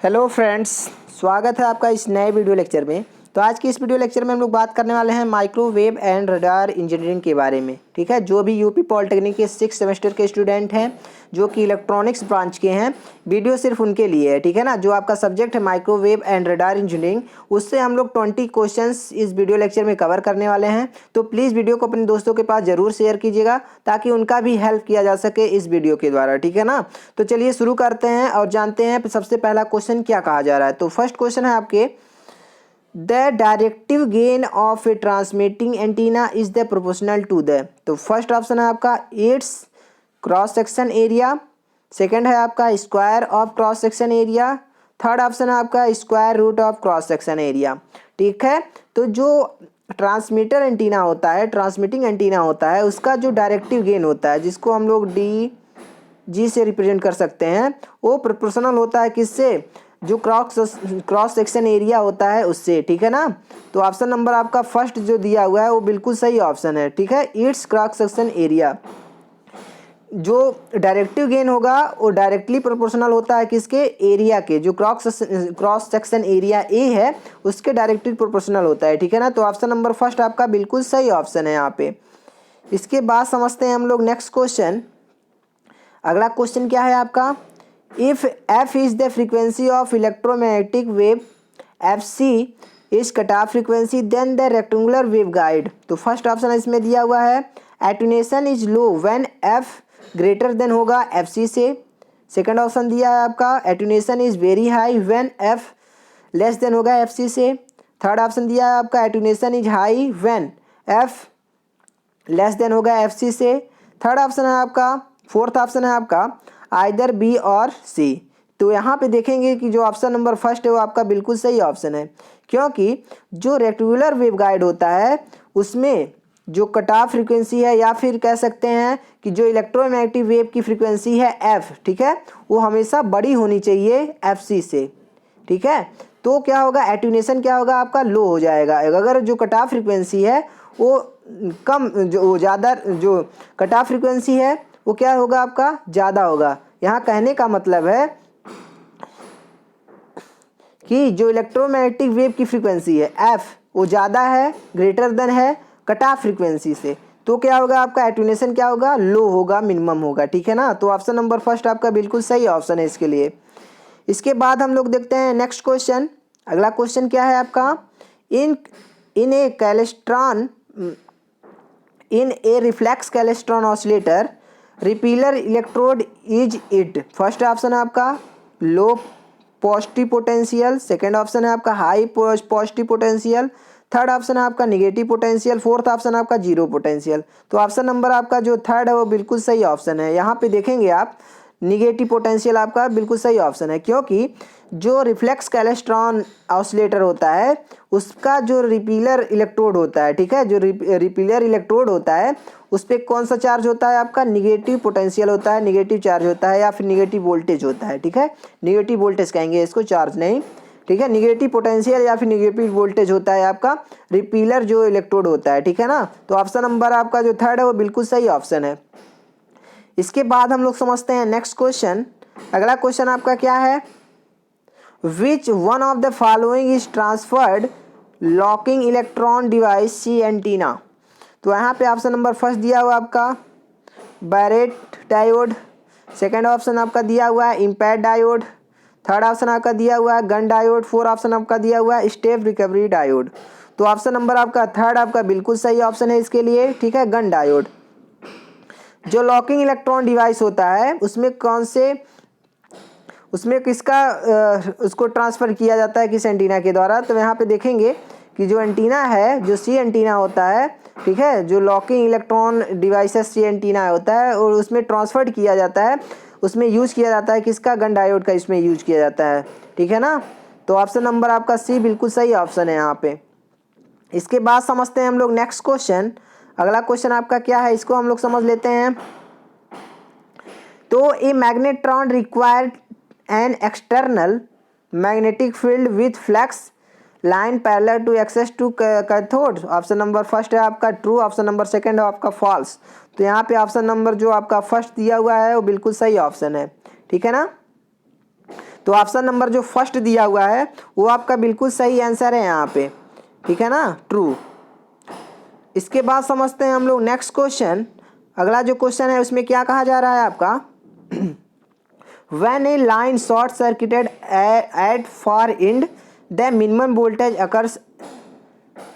Hello friends, स्वागत है आपका इस नए वीडियो लेक्चर में। तो आज की इस वीडियो लेक्चर में हम लोग बात करने वाले हैं माइक्रोवेव एंड रडार इंजीनियरिंग के बारे में। ठीक है, जो भी यूपी पॉलिटेक्निक के 6 सेमेस्टर के स्टूडेंट हैं जो कि इलेक्ट्रॉनिक्स ब्रांच के हैं, वीडियो सिर्फ उनके लिए है। ठीक है ना, जो आपका सब्जेक्ट है माइक्रोवेव एंड रडार इंजीनियरिंग, उससे हम लोग 20 क्वेश्चंस इस वीडियो लेक्चर में कवर करने वाले हैं। तो प्लीज़ वीडियो को अपने दोस्तों के पास ज़रूर शेयर कीजिएगा ताकि उनका भी हेल्प किया जा सके इस वीडियो के द्वारा। ठीक है ना, तो चलिए शुरू करते हैं और जानते हैं सबसे पहला क्वेश्चन क्या कहा जा रहा है। तो फर्स्ट क्वेश्चन है आपके, the directive gain of a transmitting antenna is the proportional to the. तो फर्स्ट ऑप्शन है आपका it's cross section area, second है आपका square of cross section area, third option है आपका square root of cross section area. ठीक है, तो जो ट्रांसमीटर एंटीना होता है, ट्रांसमिटिंग एंटीना होता है, उसका जो डायरेक्टिव गेन होता है जिसको हम लोग जी से रिप्रेजेंट कर सकते हैं, वो प्रोपोर्शनल होता है किससे? जो क्रॉस सेक्शन एरिया होता है उससे। ठीक है ना, तो ऑप्शन नंबर आपका फर्स्ट जो दिया हुआ है वो बिल्कुल सही ऑप्शन है। ठीक है, इट्स क्रॉस सेक्शन एरिया, जो डायरेक्टिव गेन होगा वो डायरेक्टली प्रोपोर्शनल होता है किसके? एरिया के। जो क्रॉस सेक्शन एरिया ए है उसके डायरेक्टली प्रोपोर्शनल होता है। ठीक है ना, तो ऑप्शन नंबर फर्स्ट आपका बिल्कुल सही ऑप्शन है यहाँ पे। इसके बाद समझते हैं हम लोग नेक्स्ट क्वेश्चन। अगला क्वेश्चन क्या है आपका, if F is the frequency of electromagnetic wave, F C is cut off frequency, then the rectangular wave guide. तो फर्स्ट ऑप्शन इसमें दिया हुआ है attenuation is low when F greater than होगा एफ सी से। सेकंड ऑप्शन दिया है आपका attenuation is very high when F less than होगा एफ सी से। थर्ड ऑप्शन दिया है आपका attenuation is high when F less than होगा एफ सी से। थर्ड ऑप्शन है आपका, फोर्थ ऑप्शन है आपका आइदर बी और सी। तो यहाँ पे देखेंगे कि जो ऑप्शन नंबर फर्स्ट है वो आपका बिल्कुल सही ऑप्शन है, क्योंकि जो रेक्टेंगुलर वेव गाइड होता है उसमें जो कट ऑफ फ्रीक्वेंसी है, या फिर कह सकते हैं कि जो इलेक्ट्रोमैग्नेटिक वेव की फ्रीक्वेंसी है एफ, ठीक है, वो हमेशा बड़ी होनी चाहिए एफ सी से। ठीक है, तो क्या होगा, एटेन्यूएशन क्या होगा आपका? लो हो जाएगा। अगर जो कट ऑफ फ्रीक्वेंसी है वो कम, जो ज़्यादा जो कट ऑफ फ्रीक्वेंसी है वो क्या होगा आपका? ज़्यादा होगा। यहाँ कहने का मतलब है कि जो इलेक्ट्रोमैग्नेटिक वेव की फ्रीक्वेंसी है एफ, वो ज़्यादा है, ग्रेटर देन है कट ऑफ फ्रीक्वेंसी से, तो क्या होगा आपका? एटेन्यूएशन क्या होगा? लो होगा, मिनिमम होगा। ठीक है ना, तो ऑप्शन नंबर फर्स्ट आपका बिल्कुल सही ऑप्शन है इसके लिए। इसके बाद हम लोग देखते हैं नेक्स्ट क्वेश्चन। अगला क्वेश्चन क्या है आपका, in a klystron in a reflex klystron oscillator repeller electrode is it. First option है आपका low positive potential, second option है आपका high positive potential, third option है आपका निगेटिव पोटेंशियल, फोर्थ ऑप्शन है आपका जीरो पोटेंशियल। तो ऑप्शन नंबर आपका जो थर्ड है वो बिल्कुल सही ऑप्शन है। यहाँ पे देखेंगे आप निगेटिव पोटेंशियल आपका बिल्कुल सही ऑप्शन है, क्योंकि जो रिफ्लेक्स कैलेस्ट्रॉन ऑसिलेटर होता है उसका जो रिपीलर इलेक्ट्रोड होता है, ठीक है, जो रिपीलर इलेक्ट्रोड होता है उस पर कौन सा चार्ज होता है आपका? निगेटिव पोटेंशियल होता है, निगेटिव चार्ज होता है, या फिर निगेटिव वोल्टेज होता है। ठीक है, निगेटिव वोल्टेज कहेंगे इसको, चार्ज नहीं। ठीक है, निगेटिव पोटेंशियल या फिर निगेटिव वोल्टेज होता है आपका रिपीलर जो इलेक्ट्रोड होता है। ठीक है ना, तो ऑप्शन नंबर आपका जो थर्ड है वो बिल्कुल सही ऑप्शन है। इसके बाद हम लोग समझते हैं नेक्स्ट क्वेश्चन। अगला क्वेश्चन आपका क्या है, which one of the following is transferred locking electron device C antenna. तो यहाँ पे ऑप्शन नंबर फर्स्ट दिया हुआ आपका बैरेट डायोड, सेकंड ऑप्शन आपका दिया हुआ है इम्पैक्ट डायोड, थर्ड ऑप्शन आपका दिया हुआ है गन डायोड, फोर्थ ऑप्शन आपका दिया हुआ है स्टेप रिकवरी डायोड। तो ऑप्शन नंबर आपका थर्ड आपका बिल्कुल सही ऑप्शन है इसके लिए। ठीक है, गन डायोड। जो लॉकिंग इलेक्ट्रॉन डिवाइस होता है उसमें किसका उसको ट्रांसफ़र किया जाता है, किस एंटीना के द्वारा? तो यहाँ पे देखेंगे कि जो एंटीना है, जो सी एंटीना होता है, ठीक है, जो लॉकिंग इलेक्ट्रॉन डिवाइसेस सी एंटीना होता है और उसमें ट्रांसफर्ड किया जाता है, उसमें यूज़ किया जाता है किसका? गन डायोड का इसमें यूज किया जाता है। ठीक है ना, तो ऑप्शन नंबर आपका सी बिल्कुल सही ऑप्शन है यहाँ पे। इसके बाद समझते हैं हम लोग नेक्स्ट क्वेश्चन। अगला क्वेश्चन आपका क्या है, इसको हम लोग समझ लेते हैं। तो a magnetron required an external magnetic field with flux line parallel to axis to cathode. Option number first है आपका ट्रू, ऑप्शन नंबर सेकंड है आपका फॉल्स। तो यहाँ पे ऑप्शन नंबर जो आपका फर्स्ट दिया हुआ है वो बिल्कुल सही ऑप्शन है। ठीक है ना, तो ऑप्शन नंबर जो फर्स्ट दिया हुआ है वो आपका बिल्कुल सही आंसर है यहाँ पे, ठीक है ना, ट्रू। इसके बाद समझते हैं हम लोग नेक्स्ट क्वेश्चन। अगला जो क्वेश्चन है उसमें क्या कहा जा रहा है आपका, when A line short circuited at far and the minimum voltage occurs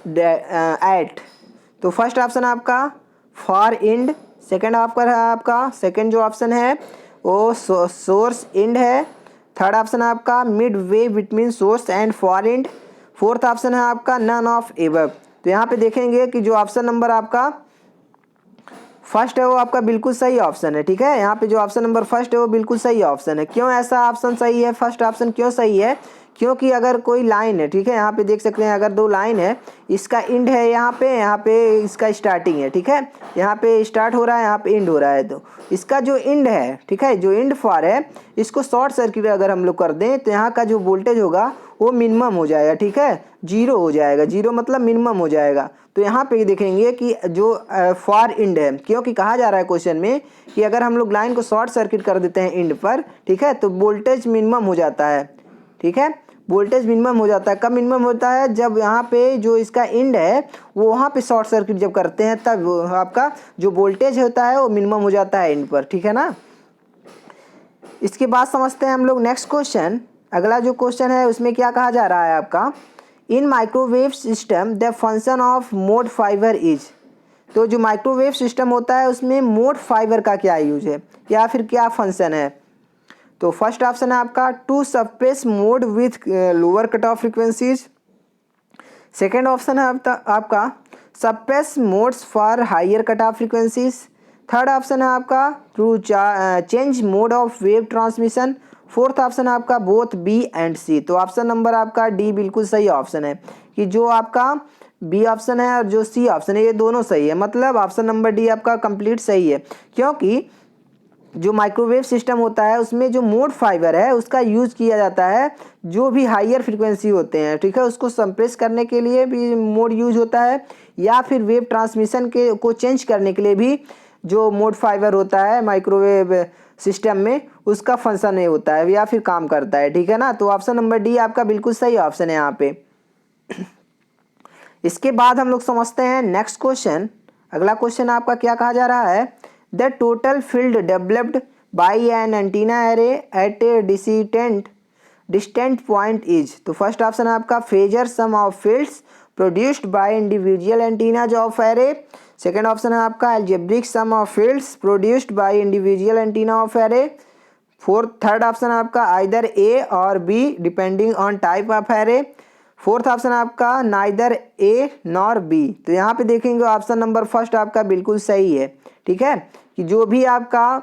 at. तो फर्स्ट ऑप्शन आपका फार एंड, सेकंड आपका सेकंड जो ऑप्शन है वो सोर्स एंड है, थर्ड ऑप्शन है आपका mid way between source and far and, fourth option है आपका नन ऑफ एबव। तो यहाँ पे देखेंगे कि जो ऑप्शन नंबर आपका फर्स्ट है वो आपका बिल्कुल सही ऑप्शन है, ठीक है। यहाँ पे जो ऑप्शन नंबर फर्स्ट है वो बिल्कुल सही ऑप्शन है। क्यों ऐसा ऑप्शन सही है, फर्स्ट ऑप्शन क्यों सही है, क्योंकि अगर कोई लाइन है, ठीक है, यहाँ पे देख सकते हैं अगर दो लाइन है, इसका एंड है यहाँ पे इसका स्टार्टिंग है, ठीक है, यहाँ पे स्टार्ट हो रहा है, यहाँ पे एंड हो रहा है, तो इसका जो एंड है, ठीक है, जो एंड फार है इसको शॉर्ट सर्किट अगर हम लोग कर दें तो यहाँ का जो वोल्टेज होगा वो मिनिमम हो जाएगा, ठीक है, जीरो हो जाएगा, जीरो मतलब मिनिमम हो जाएगा। तो यहाँ पे देखेंगे कि जो फार एंड है, क्योंकि कहा जा रहा है क्वेश्चन में कि अगर हम लोग लाइन को शॉर्ट सर्किट कर देते हैं एंड पर, ठीक है, तो वोल्टेज मिनिमम हो जाता है, ठीक है, वोल्टेज मिनिमम हो जाता है। कब मिनिमम होता है, जब यहाँ पे जो इसका एंड है वो वहाँ पे शॉर्ट सर्किट जब करते हैं तब आपका जो वोल्टेज होता है वो मिनिमम हो जाता है एंड पर, ठीक है ना। इसके बाद समझते हैं हम लोग नेक्स्ट क्वेश्चन। अगला जो क्वेश्चन है उसमें क्या कहा जा रहा है आपका, in microwave system the function of mode fiber is. तो जो माइक्रोवेव सिस्टम होता है उसमें मोड फाइबर का क्या यूज है या फिर क्या फंक्शन है। तो फर्स्ट ऑप्शन है आपका to suppress mode with lower cut off frequencies, second option है आपका suppress modes for higher cut off frequencies, third option है आपका to change mode of wave transmission, fourth option है आपका बोथ बी एंड सी। तो option number आपका D बिल्कुल सही ऑप्शन है, कि जो आपका बी ऑप्शन है और जो सी ऑप्शन है ये दोनों सही है, मतलब ऑप्शन नंबर डी आपका कंप्लीट सही है। क्योंकि जो माइक्रोवेव सिस्टम होता है उसमें जो मोड फाइबर है उसका यूज़ किया जाता है, जो भी हायर फ्रिक्वेंसी होते हैं, ठीक है, उसको संप्रेस करने के लिए भी मोड यूज होता है, या फिर वेव ट्रांसमिशन के को चेंज करने के लिए भी जो मोड फाइबर होता है माइक्रोवेव सिस्टम में उसका फंक्शन होता है या फिर काम करता है, ठीक है ना। तो ऑप्शन नंबर डी आपका बिल्कुल सही ऑप्शन है यहाँ पे। इसके बाद हम लोग समझते हैं नेक्स्ट क्वेश्चन। अगला क्वेश्चन आपका क्या कहा जा रहा है, the total field developed by an antenna array at a distant point is. तो फर्स्ट ऑप्शन है आपका phasor sum of fields produced by individual antennas of array, second option है आपका algebraic sum of fields produced by individual antenna of array, third option है आपका either A or B depending on type of array, fourth option आपका neither A nor B. तो यहाँ पे देखेंगे option number first आपका बिल्कुल सही है, ठीक है, कि जो भी आपका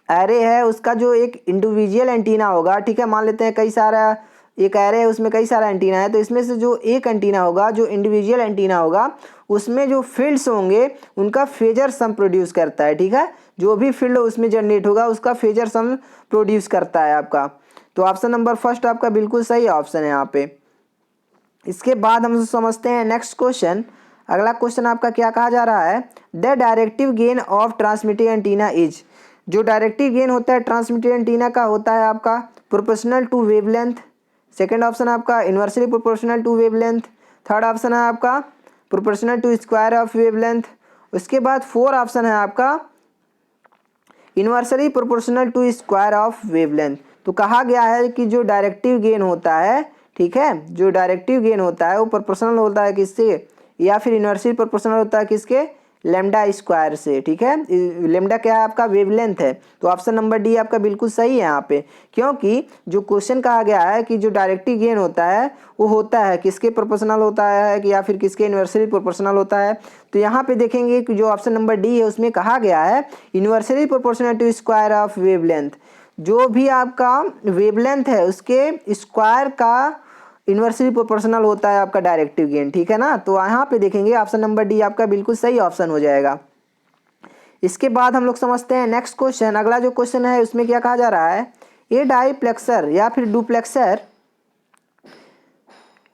एरे है उसका जो एक इंडिविजुअल एंटीना होगा, ठीक है, मान लेते हैं कई सारा एक एरे है उसमें कई सारा एंटीना है, तो इसमें से जो एक एंटीना होगा जो इंडिविजुअल एंटीना होगा उसमें जो फील्ड्स होंगे उनका फेजर सम प्रोड्यूस करता है, ठीक है, जो भी फील्ड उसमें जनरेट होगा उसका फेजर सम प्रोड्यूस करता है आपका। तो ऑप्शन नंबर फर्स्ट आपका बिल्कुल सही ऑप्शन है यहाँ पे। इसके बाद हम समझते हैं नेक्स्ट क्वेश्चन। अगला क्वेश्चन आपका क्या कहा जा रहा है, the directive gain of transmitting antenna is. जो डायरेक्टिव गेन होता है ट्रांसमिटिंग एंटीना का होता है आपका proportional to wavelength, second option है आपका inversely proportional to wavelength, third option है आपका proportional to square of wavelength, उसके बाद फोर ऑप्शन है आपका inversely proportional to square of wavelength. तो कहा गया है कि जो डायरेक्टिव गेन होता है, ठीक है, जो डायरेक्टिव गेन होता है वो प्रोपोर्शनल होता है किससे, या फिर इन्वर्सली प्रोपोर्शनल होता है किसके, लेमडा स्क्वायर से, ठीक है, लेमडा क्या है आपका वेवलेंथ है। तो ऑप्शन नंबर डी आपका बिल्कुल सही है यहाँ पे, क्योंकि जो क्वेश्चन कहा गया है कि जो डायरेक्टिव गेन होता है वो होता है किसके प्रोपोर्शनल होता है कि या फिर किसके इन्वर्सली प्रोपोर्शनल होता है। तो यहाँ पे देखेंगे कि जो ऑप्शन नंबर डी है उसमें कहा गया है inversely proportional to square of wavelength, जो भी आपका वेवलेंथ है उसके स्क्वायर का इन्वर्सली प्रोपोर्शनल होता है आपका डायरेक्टिव गेन, ठीक है ना। तो यहाँ पे देखेंगे ऑप्शन नंबर डी आपका बिल्कुल सही ऑप्शन हो जाएगा। इसके बाद हम लोग समझते हैं नेक्स्ट क्वेश्चन। अगला जो क्वेश्चन है उसमें क्या कहा जा रहा है, ए डाईप्लेक्सर या फिर duplexer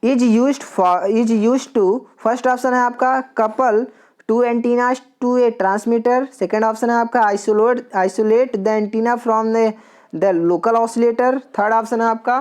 is used to, first option है आपका couple two antennas to a transmitter, second option है आपका isolate the antenna from the the local oscillator. Third option है आपका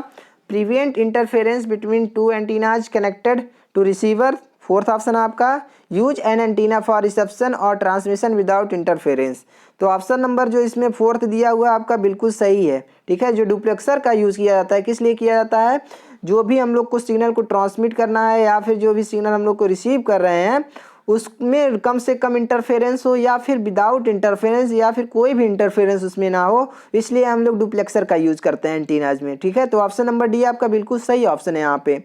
prevent interference between two antennas connected to receiver. Fourth option है आपका use an antenna for reception और transmission without interference. तो option number जो इसमें फोर्थ दिया हुआ है आपका बिल्कुल सही है, ठीक है। जो डुप्लेक्सर का यूज़ किया जाता है किस लिए किया जाता है, जो भी हम लोग को सिग्नल को ट्रांसमिट करना है या फिर जो भी सिग्नल हम लोग को रिसीव कर रहे हैं उसमें कम से कम इंटरफेरेंस हो या फिर विदाउट इंटरफेरेंस या फिर कोई भी इंटरफेरेंस उसमें ना हो, इसलिए हम लोग डुप्लेक्सर का यूज़ करते हैं एंटीनाज में, ठीक है। तो ऑप्शन नंबर डी आपका बिल्कुल सही ऑप्शन है यहाँ पे।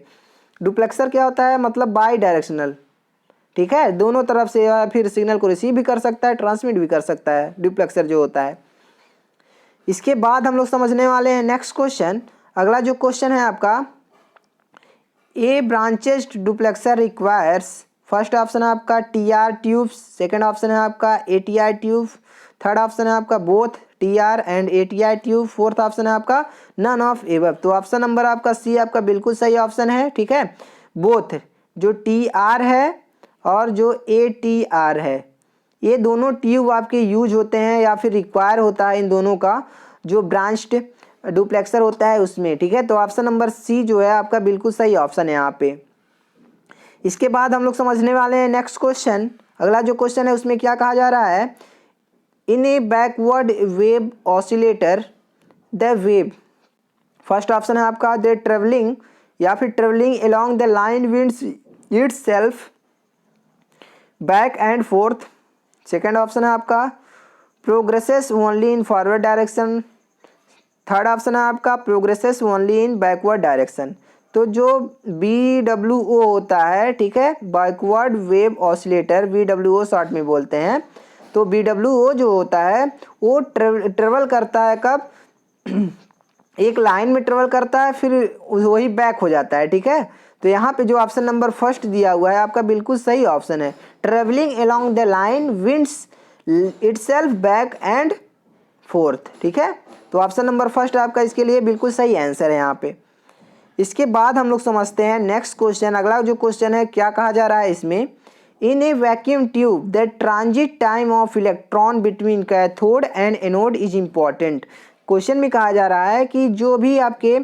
डुप्लेक्सर क्या होता है, मतलब बाई डायरेक्शनल, ठीक है, दोनों तरफ से या फिर सिग्नल को रिसीव भी कर सकता है, ट्रांसमिट भी कर सकता है डुप्लेक्सर जो होता है। इसके बाद हम लोग समझने वाले हैं नेक्स्ट क्वेश्चन। अगला जो क्वेश्चन है आपका, ए ब्रांचेस्ड डुप्लेक्सर रिक्वायर्स। फर्स्ट ऑप्शन है आपका T R tube, second option है आपका A T I tube, third option है आपका both T R and A T I tube, fourth option है आपका नन ऑफ एबव। तो ऑप्शन नंबर आपका सी आपका बिल्कुल सही ऑप्शन है, ठीक है। बोथ जो टी आर है और जो ए टी आर है ये दोनों ट्यूब आपके यूज होते हैं या फिर रिक्वायर होता है इन दोनों का जो ब्रांच्ड डुप्लेक्सर होता है उसमें, ठीक है। तो ऑप्शन नंबर सी जो है आपका बिल्कुल सही ऑप्शन है यहाँ पे। इसके बाद हम लोग समझने वाले हैं नेक्स्ट क्वेश्चन। अगला जो क्वेश्चन है उसमें क्या कहा जा रहा है, in a backward wave oscillator the wave. First option है आपका द ट्रेवलिंग या फिर travelling along the line winds itself back and forth. Second option है आपका progresses only in forward direction. Third option है आपका progresses only in backward direction. तो जो BWO होता है, ठीक है, backward wave oscillator, BWO short में बोलते हैं। तो BWO जो होता है वो ट्रेवल करता है कब, एक लाइन में ट्रेवल करता है फिर वही बैक हो जाता है, ठीक है। तो यहाँ पे जो ऑप्शन नंबर फर्स्ट दिया हुआ है आपका बिल्कुल सही ऑप्शन है, travelling along the line winds itself back and fourth, ठीक है। तो ऑप्शन नंबर फर्स्ट आपका इसके लिए बिल्कुल सही आंसर है यहाँ पे। इसके बाद हम लोग समझते हैं नेक्स्ट क्वेश्चन। अगला जो क्वेश्चन है क्या कहा जा रहा है इसमें, in a vacuum tube the transit time of electron between cathode and anode is important. Question में कहा जा रहा है कि जो भी आपके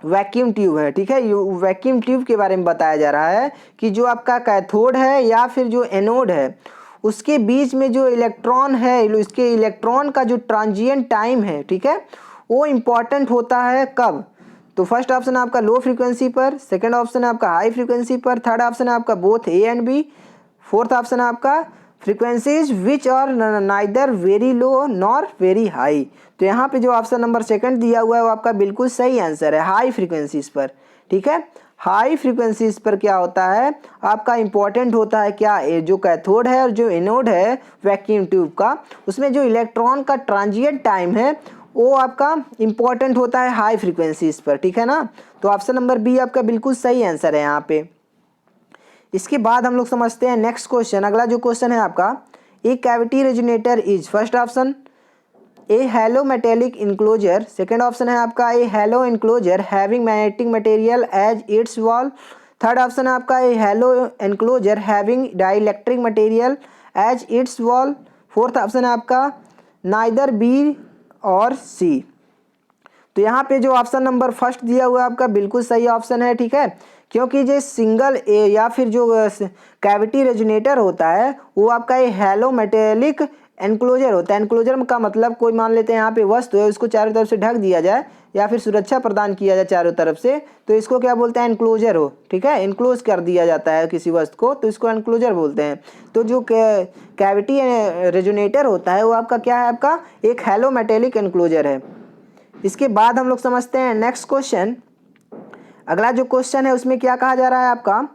वैक्यूम ट्यूब है, ठीक है, वैक्यूम ट्यूब के बारे में बताया जा रहा है कि जो आपका कैथोड है या फिर जो एनोड है उसके बीच में जो इलेक्ट्रॉन है उसके इलेक्ट्रॉन का जो ट्रांजिएंट टाइम है, ठीक है, वो इम्पॉर्टेंट होता है कब। तो फर्स्ट ऑप्शन है आपका लो फ्रीक्वेंसी पर, सेकंड ऑप्शन है आपका हाई फ्रीक्वेंसी पर, थर्ड ऑप्शन है आपका both A and B, fourth option है आपका frequencies which are neither very low nor very high. तो यहाँ पे जो ऑप्शन नंबर सेकंड दिया हुआ है वो आपका बिल्कुल सही आंसर है, हाई फ्रीक्वेंसीज पर, ठीक है। हाई फ्रीक्वेंसीज पर क्या होता है आपका इम्पॉर्टेंट होता है क्या, जो कैथोड है और जो एनोड है वैक्यूम ट्यूब का उसमें जो इलेक्ट्रॉन का ट्रांजिएंट टाइम है वो आपका इम्पॉर्टेंट होता है हाई फ्रीक्वेंसीज पर, ठीक है ना। तो ऑप्शन नंबर बी आपका बिल्कुल सही आंसर है यहाँ पे। इसके बाद हम लोग समझते हैं नेक्स्ट क्वेश्चन। अगला जो क्वेश्चन है आपका, a cavity resonator is, first option a hollow metallic enclosure, second option है आपका a hollow enclosure having magnetic material as its wall, third option है आपका a hollow enclosure having dielectric material as its wall, fourth option है आपका neither be और सी। तो यहाँ पे जो ऑप्शन नंबर फर्स्ट दिया हुआ है आपका बिल्कुल सही ऑप्शन है, ठीक है, क्योंकि जो सिंगल या फिर जो कैविटी रेजोनेटर होता है वो आपका ये हैलो मेटेलिक एनक्लोजर होता है। एनक्लोजर का मतलब कोई मान लेते हैं यहाँ पे वस्तु है उसको चारों तरफ से ढक दिया जाए या फिर सुरक्षा प्रदान किया जाए चारों तरफ से, तो इसको क्या बोलते हैं, एनक्लोजर हो, ठीक है, एनक्लोज कर दिया जाता है किसी वस्तु को तो इसको एनक्लोजर बोलते हैं। तो जो कैविटी रेजोनेटर होता है वो आपका क्या है, आपका एक हैलो मेटेलिक एनक्लोजर है। इसके बाद हम लोग समझते हैं नेक्स्ट क्वेश्चन। अगला जो क्वेश्चन है उसमें क्या कहा जा रहा है आपका,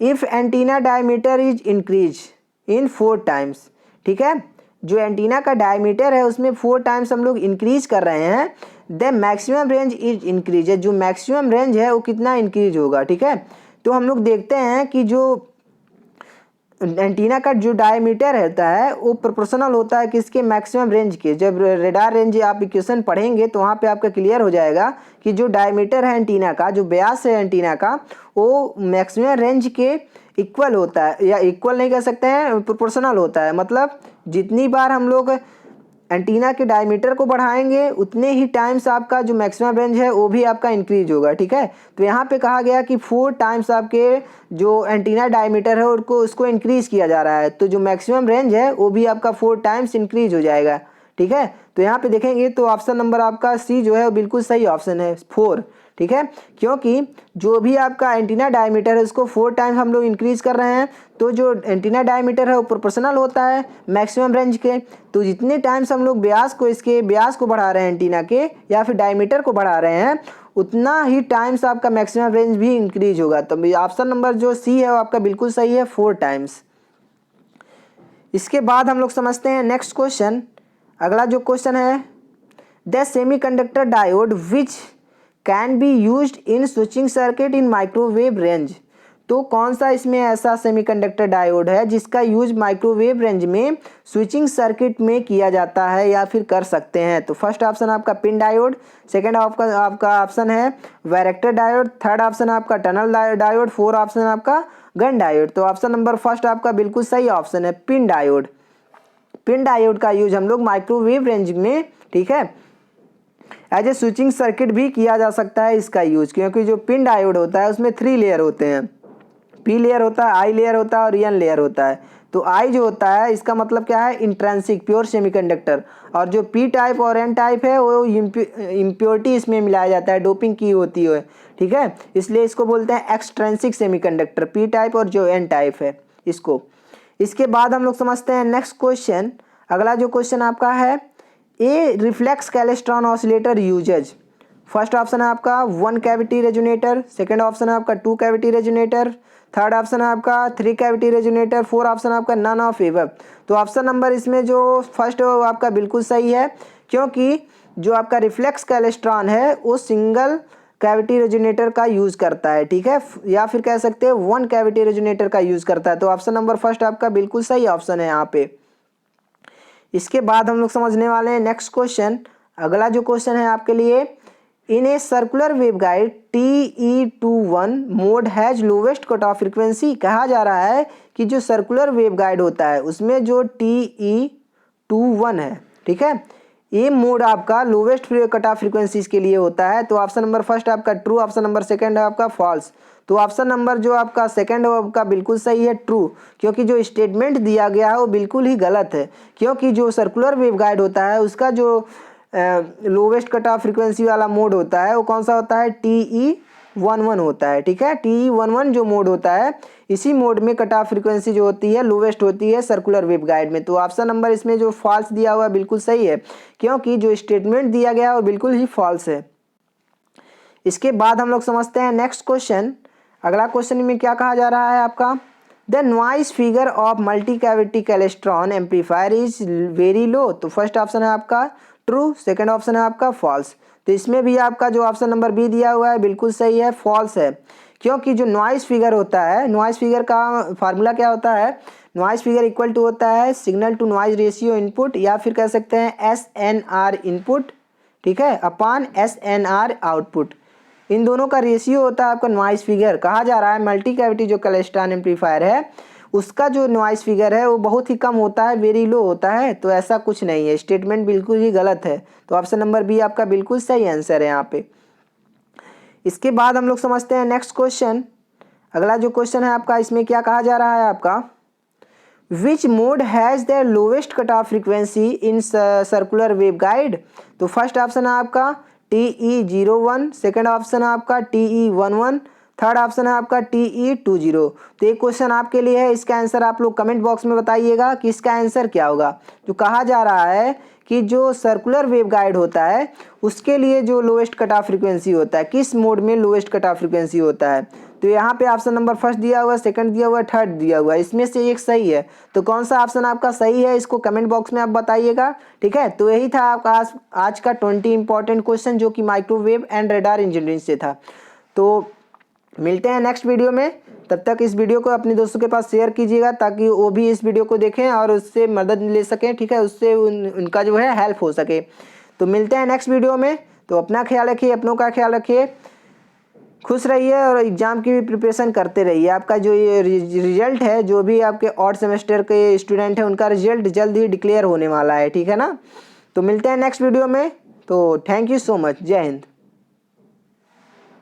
if antenna diameter is increase in 4 times, ठीक है, जो एंटीना का डायमीटर है उसमें 4 टाइम्स हम लोग इंक्रीज कर रहे हैं, the maximum range is increase, जो मैक्सिमम रेंज है वो कितना इंक्रीज होगा, ठीक है। तो हम लोग देखते हैं कि जो एंटीना का जो डायमीटर रहता है वो प्रोपोर्शनल होता है किसके, मैक्सिमम रेंज के। जब रेडार रेंज आप इक्वेशन पढ़ेंगे तो वहाँ पे आपका क्लियर हो जाएगा कि जो डायमीटर है एंटीना का, जो व्यास है एंटीना का, वो मैक्सिमम रेंज के इक्वल होता है, या इक्वल नहीं कह सकते हैं, प्रोपोर्शनल होता है। मतलब जितनी बार हम लोग एंटीना के डायमीटर को बढ़ाएंगे उतने ही टाइम्स आपका जो मैक्सिमम रेंज है वो भी आपका इंक्रीज होगा। ठीक है, तो यहाँ पे कहा गया कि 4 टाइम्स आपके जो एंटीना डायमीटर है उसको इंक्रीज किया जा रहा है, तो जो मैक्सिमम रेंज है वो भी आपका 4 टाइम्स इंक्रीज हो जाएगा। ठीक है, तो यहाँ पे देखेंगे तो ऑप्शन नंबर आपका सी जो है वो बिल्कुल सही ऑप्शन है 4। ठीक है, क्योंकि जो भी आपका एंटीना डायमीटर है उसको 4 टाइम्स हम लोग इंक्रीज कर रहे हैं, तो जो एंटीना डायमीटर है वो प्रोपोर्शनल होता है मैक्सिमम रेंज के। तो जितने टाइम्स हम लोग व्यास को बढ़ा रहे हैं एंटीना के या फिर डायमीटर को बढ़ा रहे हैं उतना ही टाइम्स आपका मैक्सिमम रेंज भी इंक्रीज होगा। तो ऑप्शन नंबर जो सी है वो आपका बिल्कुल सही है 4 टाइम्स। इसके बाद हम लोग समझते हैं नेक्स्ट क्वेश्चन। अगला जो क्वेश्चन है, the semiconductor diode which can be used in switching circuit in microwave range. तो कौन सा इसमें ऐसा सेमीकंडक्टर डायोड है जिसका यूज माइक्रोवेव रेंज में स्विचिंग सर्किट में किया जाता है या फिर कर सकते हैं। तो फर्स्ट ऑप्शन आपका पिन डायोड, सेकंड आपका ऑप्शन है वैरेक्टर डायोड, थर्ड ऑप्शन आपका टनल डायोड, फोर्थ ऑप्शन आपका गन डायोड। तो ऑप्शन नंबर फर्स्ट आपका बिल्कुल सही ऑप्शन है पिन डायोड। पिन डायोड का यूज हम लोग माइक्रोवेव रेंज में, ठीक है, एज ए स्विचिंग सर्किट भी किया जा सकता है इसका यूज, क्योंकि जो पिन डायोड होता है उसमें 3 लेयर होते हैं, पी लेयर होता है, आई लेयर होता है और एन लेयर होता है। तो आई जो होता है इसका मतलब क्या है, इंट्रिंसिक प्योर सेमीकंडक्टर, और जो पी टाइप और एन टाइप है वो इम्प्योरिटी इसमें मिलाया जाता है, डोपिंग की होती है। ठीक है, इसलिए इसको बोलते हैं एक्सट्रिंसिक सेमीकंडक्टर, पी टाइप और जो एन टाइप है इसको। इसके बाद हम लोग समझते हैं नेक्स्ट क्वेश्चन। अगला जो क्वेश्चन आपका है, a reflex klystron oscillator uses. First option है आपका 1 कैविटी रेजोनेटर, सेकंड ऑप्शन है आपका 2 कैविटी रेजोनेटर, थर्ड ऑप्शन है आपका 3 कैविटी रेजोनेटर, फोर्थ ऑप्शन आपका नन ऑफ एबव। तो ऑप्शन नंबर इसमें जो फर्स्ट है वो आपका बिल्कुल सही है, क्योंकि जो आपका रिफ्लेक्स कैलेस्ट्रॉन है वो सिंगल कैविटी रेजोनेटर का यूज करता है। ठीक है, या फिर कह सकते हैं 1 कैविटी रेजोनेटर का यूज करता है। तो ऑप्शन नंबर फर्स्ट आपका बिल्कुल सही ऑप्शन है यहाँ पे। इसके बाद हम लोग समझने वाले हैं नेक्स्ट क्वेश्चन। अगला जो क्वेश्चन है आपके लिए, in a circular waveguide TE21 mode has lowest cut off frequency. कहा जा रहा है कि जो सर्कुलर वेवगाइड होता है उसमें जो TE21 है, ठीक है, ये मोड आपका लोवेस्ट कट ऑफ फ्रीक्वेंसीज के लिए होता है। तो ऑप्शन नंबर फर्स्ट आपका ट्रू, ऑप्शन नंबर सेकंड है आपका फॉल्स। तो ऑप्शन नंबर जो आपका सेकंड है आपका बिल्कुल सही है ट्रू, क्योंकि जो स्टेटमेंट दिया गया है वो बिल्कुल ही गलत है, क्योंकि जो सर्कुलर वेवगाइड होता है उसका जो लोवेस्ट कट ऑफ फ्रीक्वेंसी वाला मोड होता है वो कौन सा होता है, TE11 होता है। ठीक है, TE11 जो मोड होता है इसी मोड में कट ऑफ फ्रीक्वेंसी जो होती है लोवेस्ट होती है सर्कुलर वेवगाइड में। तो ऑप्शन नंबर इसमें जो फॉल्स दिया हुआ है बिल्कुल सही है, क्योंकि जो स्टेटमेंट दिया गया है वो बिल्कुल ही फॉल्स है। इसके बाद हम लोग समझते हैं नेक्स्ट क्वेश्चन। अगला क्वेश्चन में क्या कहा जा रहा है आपका, the noise figure of multi cavity klystron amplifier is very low. तो फर्स्ट ऑप्शन है आपका ट्रू, सेकंड ऑप्शन है आपका फॉल्स। तो इसमें भी आपका जो ऑप्शन नंबर बी दिया हुआ है बिल्कुल सही है, फॉल्स है, क्योंकि जो नॉइस फिगर होता है, नॉइस फिगर का फार्मूला क्या होता है, नॉइस फिगर इक्वल टू होता है signal to noise ratio input, या फिर कह सकते हैं SNR इनपुट, ठीक है, अपॉन SNR आउटपुट। इन दोनों का रेशियो होता है आपका नॉइस फिगर। कहा जा रहा है मल्टी कैविटी जो क्लेस्ट्रॉन एम्पलीफायर है उसका जो नॉइस फिगर है वो बहुत ही कम होता है, वेरी लो होता है। तो ऐसा कुछ नहीं है, स्टेटमेंट बिल्कुल ही गलत है। तो ऑप्शन नंबर बी आपका बिल्कुल सही आंसर है यहाँ पे। इसके बाद हम लोग समझते हैं नेक्स्ट क्वेश्चन। अगला जो क्वेश्चन है आपका, इसमें क्या कहा जा रहा है आपका, which mode has the lowest cut off frequency in circular waveguide. तो फर्स्ट ऑप्शन है आपका TE01, सेकंड ऑप्शन है आपका TE11, थर्ड ऑप्शन है आपका TE20। तो ये क्वेश्चन आपके लिए है, इसका आंसर आप लोग कमेंट बॉक्स में बताइएगा कि इसका आंसर क्या होगा। जो कहा जा रहा है कि जो सर्कुलर वेवगाइड होता है उसके लिए जो लोवेस्ट कट ऑफ फ्रीक्वेंसी होता है, किस मोड में लोवेस्ट कट ऑफ फ्रीक्वेंसी होता है। तो यहाँ पे ऑप्शन नंबर फर्स्ट दिया हुआ है, सेकंड दिया हुआ है, थर्ड दिया हुआ है, इसमें से एक सही है। तो कौन सा ऑप्शन आपका सही है इसको कमेंट बॉक्स में आप बताइएगा। ठीक है, तो यही था आपका आज का 20 इंपॉर्टेंट क्वेश्चन जो कि माइक्रोवेव एंड रडार इंजीनियरिंग से था। तो मिलते हैं नेक्स्ट वीडियो में, तब तक इस वीडियो को अपने दोस्तों के पास शेयर कीजिएगा ताकि वो भी इस वीडियो को देखें और उससे मदद ले सकें। ठीक है, उससे उनका जो है हेल्प हो सके। तो मिलते हैं नेक्स्ट वीडियो में। तो अपना ख्याल रखिए, अपनों का ख्याल रखिए, खुश रहिए और एग्ज़ाम की भी प्रिपरेशन करते रहिए। आपका जो ये रिजल्ट है, जो भी आपके ऑड सेमेस्टर के स्टूडेंट हैं उनका रिजल्ट जल्द ही डिक्लेयर होने वाला है। ठीक है ना। तो मिलते हैं नेक्स्ट वीडियो में। तो थैंक यू सो मच। जय हिंद।